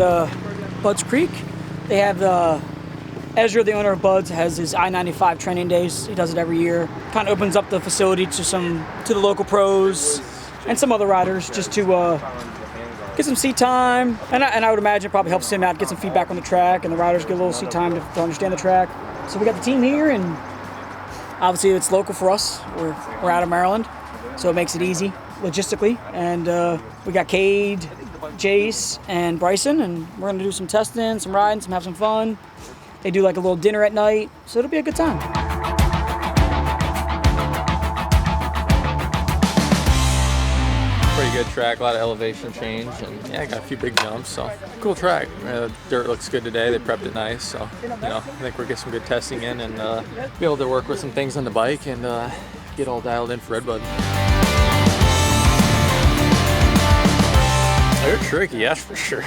at Bud's Creek. They have Ezra, the owner of Bud's, has his I95 training days. He does it every year. Kind of opens up the facility to the local pros and some other riders, just to get some seat time. And I would imagine it probably helps him out, get some feedback on the track, and the riders get a little seat time to understand the track. So we got the team here, and obviously it's local for us. We're out of Maryland, so it makes it easy logistically. And we got Cade, Jace, and Bryson, and we're gonna do some testing, some riding, have some fun. They do like a little dinner at night, so it'll be a good time. Pretty good track, a lot of elevation change, and yeah, got a few big jumps, so cool track. Dirt looks good today, they prepped it nice, so you know, I think we'll get some good testing in and be able to work with some things on the bike and get all dialed in for Redbud. They're tricky, that's for sure.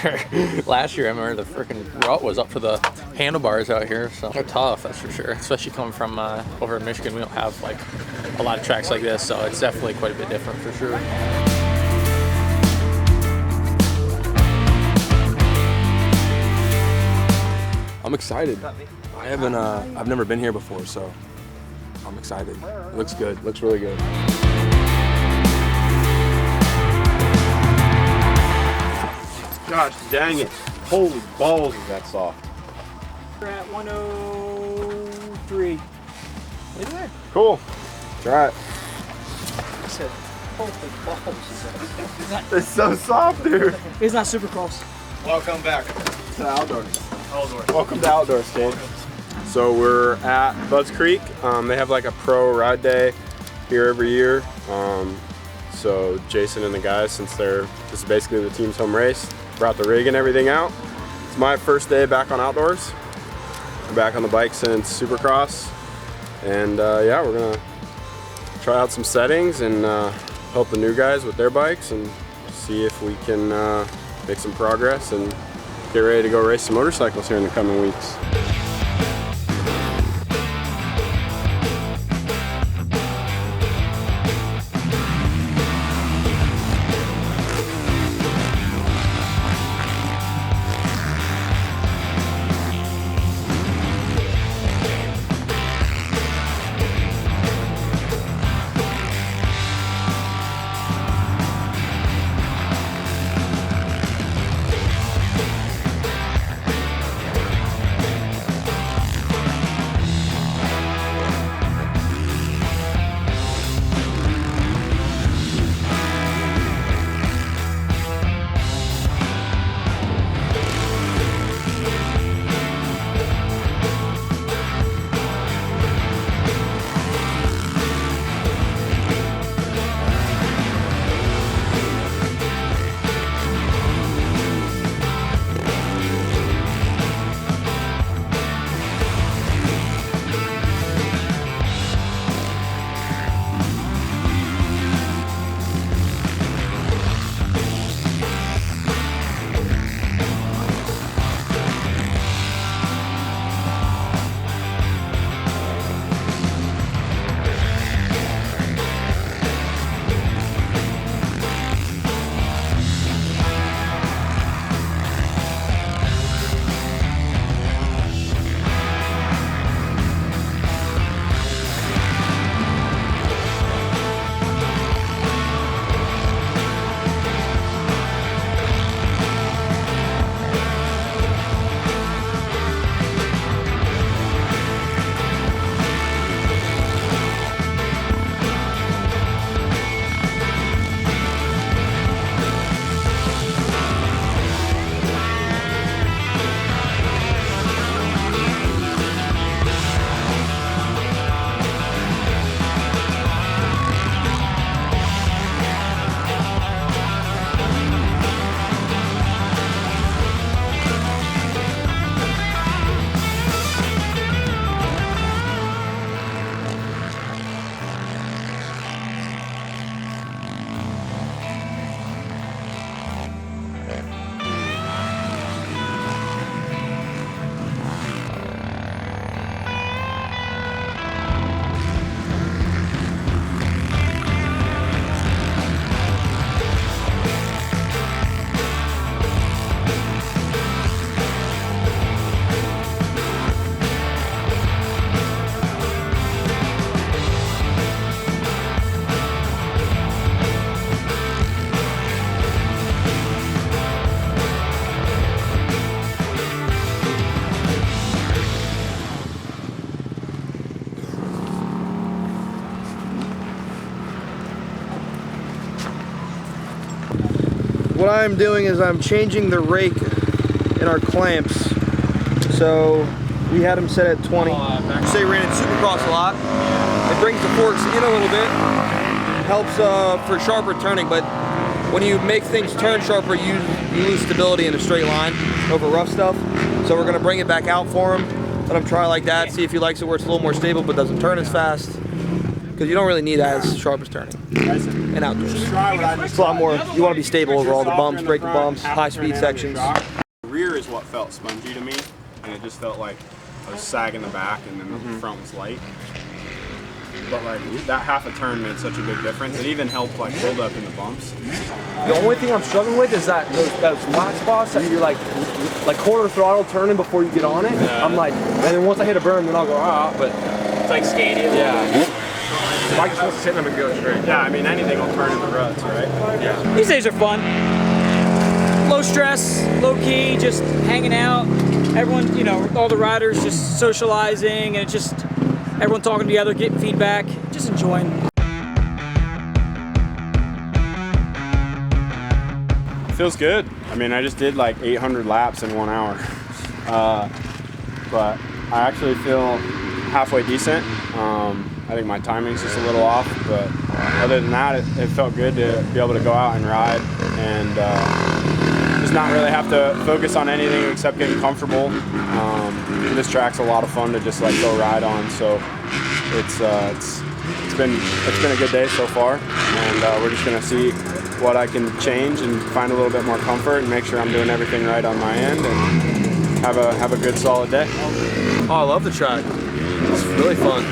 Last year, I remember the freaking rut was up for the handlebars out here, so they're tough, that's for sure. Especially coming from over in Michigan, we don't have like a lot of tracks like this, so it's definitely quite a bit different for sure. I'm excited. I've never been here before, so I'm excited. It looks good, looks really good. Gosh dang it. Holy balls, is that soft. We're at 103. Look at that. Cool. Try it. I said, holy balls. It's so soft, dude. It's not Supercross. Welcome back to Outdoors. Welcome to Outdoors, Kate. So we're at Bud's Creek. They have like a pro ride day here every year. So Jason and the guys, since this is basically the team's home race, brought the rig and everything out. It's my first day back on Outdoors. I'm back on the bike since Supercross. And yeah, we're gonna try out some settings and help the new guys with their bikes and see if we can make some progress and get ready to go race some motorcycles here in the coming weeks. what I'm doing is I'm changing the rake in our clamps. So we had them set at 20. Say ran in Supercross a lot. It brings the forks in a little bit. Helps for sharper turning, but when you make things turn sharper, you lose stability in a straight line over rough stuff. So we're gonna bring it back out for him. Let him try like that, see if he likes it where it's a little more stable but doesn't turn as fast. Because you don't really need as sharp as turning in outdoors. It's a lot more, you want to be stable over all the bumps, breaking bumps, high speed sections. The rear is what felt spongy to me, and it just felt like I was sagging the back and then the front was light. But like that half a turn made such a big difference. It even helped like build up in the bumps. The only thing I'm struggling with is that those flat spots that you're like quarter throttle turning before you get on it. Yeah. I'm like, and then once I hit a berm, then I'll go but It's like skating. yeah. The bike's supposed to sit them and go straight. Yeah, I mean anything will turn in the ruts, right? Yeah. These days are fun. Low stress, low key, just hanging out. Everyone, you know, all the riders just socializing and just everyone talking together, getting feedback, just enjoying. Feels good. I mean, I just did like 800 laps in 1 hour. But I actually feel halfway decent. I think my timing's just a little off, but other than that, it felt good to be able to go out and ride and just not really have to focus on anything except getting comfortable. This track's a lot of fun to just like go ride on, so it's been a good day so far, and we're just gonna see what I can change and find a little bit more comfort and make sure I'm doing everything right on my end and have a good solid day. Oh, I love the track. It's really fun.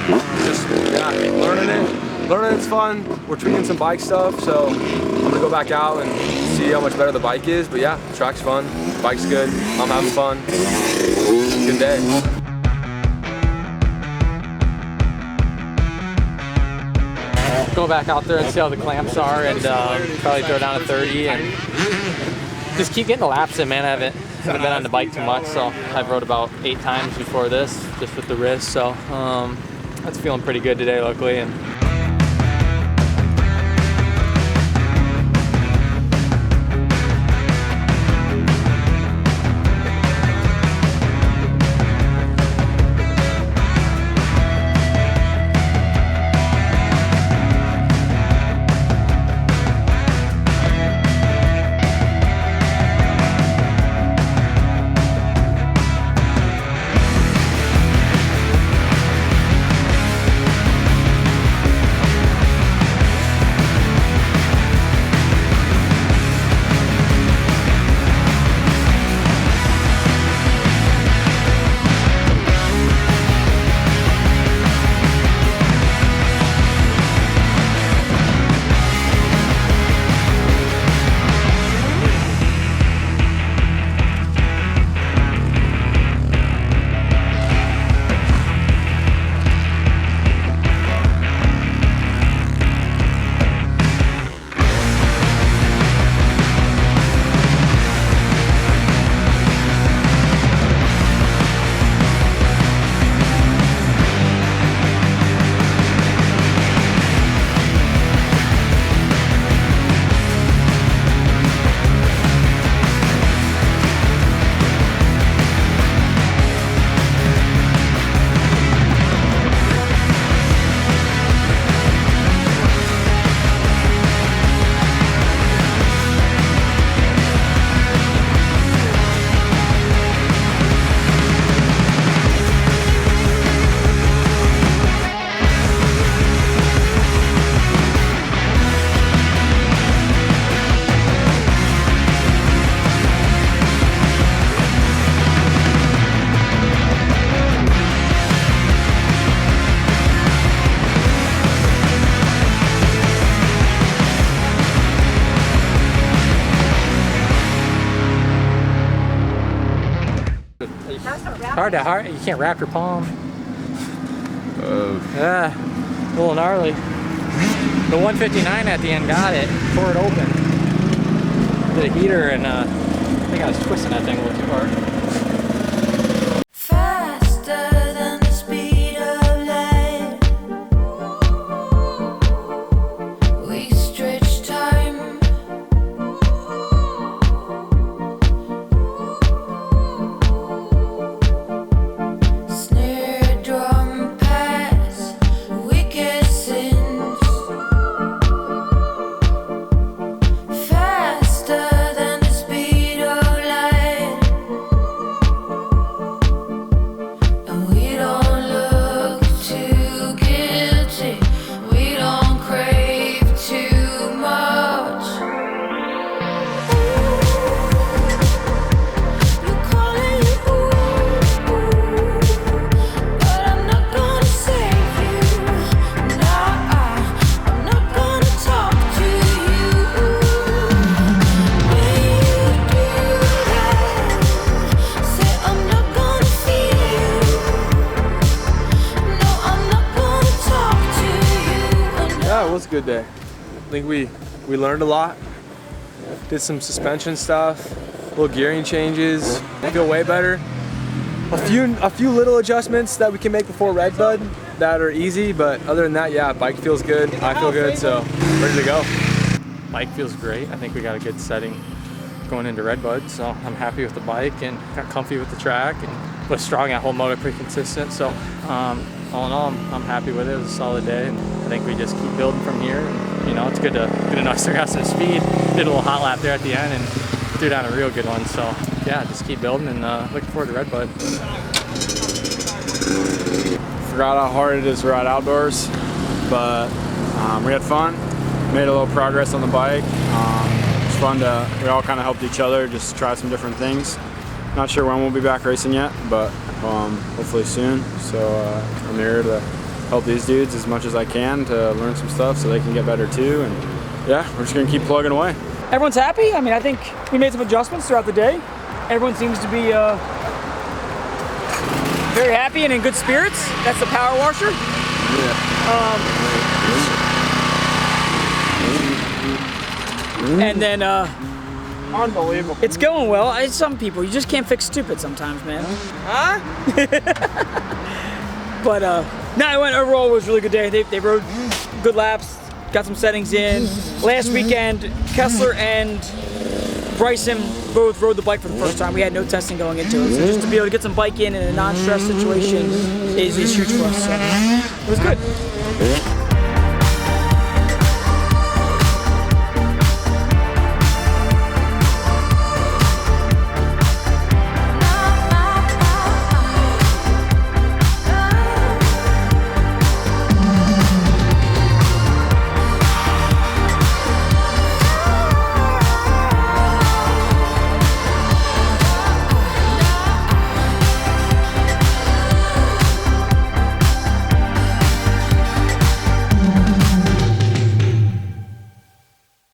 Just learning it's fun. We're tweaking some bike stuff, so I'm gonna go back out and see how much better the bike is. But yeah, the track's fun, bike's good, I'm having fun. Good day. Go back out there and see how the clamps are, and probably throw down a 30 and just keep getting the laps in, man. I haven't been on the bike too much, so I've rode about 8 times before this, just with the wrist. So that's feeling pretty good today, luckily. And hard. You can't wrap your palm. Yeah, a little gnarly. The 159 at the end got it, tore it open. Did a heater, and I think I was twisting that thing a little too hard. was a good day. I think we learned a lot. Did some suspension stuff, little gearing changes. I feel way better. A few little adjustments that we can make before Redbud that are easy, but other than that, yeah, bike feels good. I feel good, so ready to go. Bike feels great. I think we got a good setting going into Redbud, so I'm happy with the bike and got comfy with the track and was strong at whole motor, pretty consistent. So all in all, I'm happy with it. It was a solid day, and I think we just keep building from here. And, you know, it's good to know I still got some speed. Did a little hot lap there at the end and threw down a real good one. So yeah, just keep building and looking forward to Redbud. Forgot how hard it is to ride outdoors, but we had fun. Made a little progress on the bike. It's fun we all kind of helped each other, just try some different things. Not sure when we'll be back racing yet, but hopefully soon. So I'm here to help these dudes as much as I can to learn some stuff so they can get better too. And yeah, we're just gonna keep plugging away. Everyone's happy. I mean, I think we made some adjustments throughout the day. Everyone seems to be very happy and in good spirits. That's the power washer. And then Unbelievable. it's going well. Some people, you just can't fix stupid sometimes, man. Huh? But no, overall it was a really good day. They rode good laps, got some settings in. Last weekend, Kessler and Bryson both rode the bike for the first time. We had no testing going into it, so just to be able to get some bike in a non-stress situation is huge for us. So it was good.